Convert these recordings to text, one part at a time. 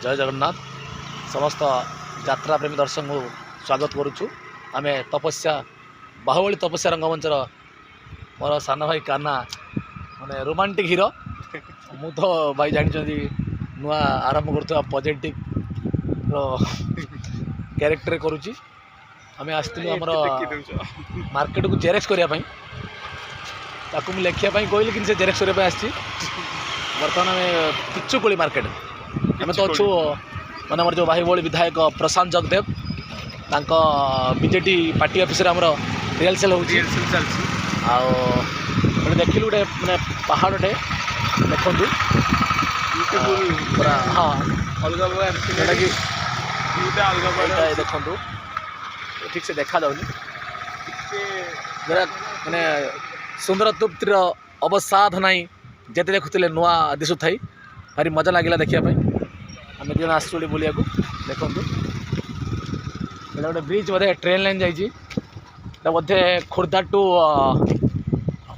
जय जगन्नाथ समस्त यात्रा प्रेमी दर्शक को स्वागत करुचु। आम तपस्या बाहुबली तपस्या रंगमंचर मोर सान भाई कान्हा माने रोमांटिक हीरो मु तो भाई जानी नुआ आरंभ कर पॉजिटिव कैरेक्टर करुच्ची। आम आसलु आमर मार्केट को जेरेक्स करने ताकू लिखापी कहली कि से जेरेक्स करने आसी बर्तमान आम पिचुकोली मार्केट आम तो अच्छु मैंने आम जो बाहुबली विधायक प्रशांत जगदेव तांको बीजेडी पार्टी ऑफिस रे हमरो रिहर्सल होउची आउ देखिलु गोटे माने पहाड़टे देखंतु पूरा हाँ अलग अलग देखंतु ठीक से देखा जाउनी जरा माने सुंदर तृप्तिर अवसाद नाई जेते देखुतिले नुआ दिसु थाई भारी मजा लागिला देखिया पई। आम दिन आसुड़ी बुलिया देखु गोटे ब्रिज बोधे ट्रेन लाइन जाइए बोधे खोर्धा टू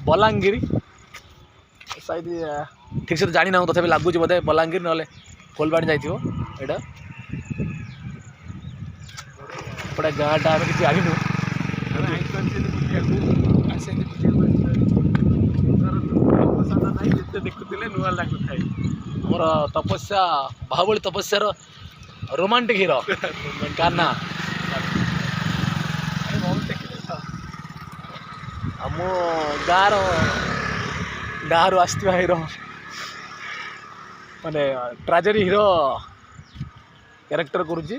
बलांगीर शायद ठीक से तो जानी ना तथापि लगुच बोधे बलांगीर ना फुलबाणी जाइए यहाँ गोटे गाँटा आम कि जानू देखुले नुआ लगुए मोर तपस्या बाहुबली तपस्यार रोमांटिक हीरो कान्हा मो गाँव आसवा हीरो माने ट्राजेडी हीरो कैरेक्टर करुच्ची।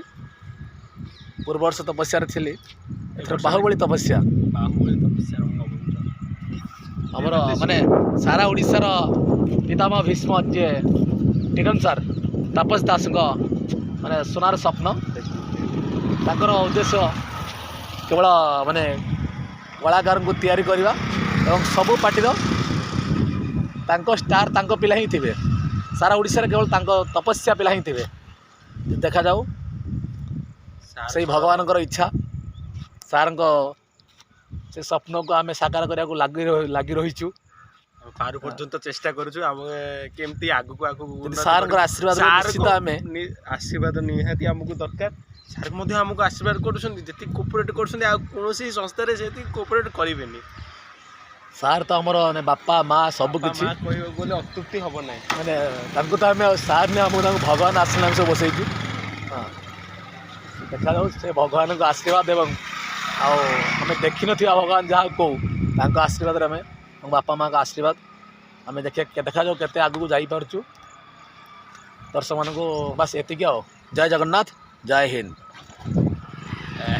पूर्व वर्ष तपस्या थी बाहुबली तपस्या आमर माने सारा ओडिशार पितामह भीष्म जे टिकन सर तापस दास माने सोनार स्वप्न ताकर उद्देश्य केवल माने कलाकार को तैयारी करवा एवं सबू पार्टी तांको स्टार तांको पिला ही थे सारा ओडिशा केवल तांको तपस्या पिला ही थे देखा जाऊ से भगवान इच्छा सार से स्वप्न को आम साकार करने लगी रहीचु पार पर्यंत चेष्टा करूँ आम केमती आगु आगु सार आशीर्वाद आशीर्वाद निहाती आमको दरकार सार आमको आशीर्वाद कर कोऑपरेट कर संस्था से कोऑपरेट करें सार तो आमर बापा माँ सब किसी कहले अतुक्ति हम ना मैंने तो आम सार ने आमको भगवान आश्रम सब बसईचु। हाँ देखा जाऊ से भगवान को आशीर्वाद एवं आम देखी न भगवान जहाँ कौ आशीर्वाद आम बापा माँ का आशीर्वाद आम देखा जाऊ केते आगू जापरचु दर्शक मान को बस एतिक। जय जगन्नाथ जय हिंद।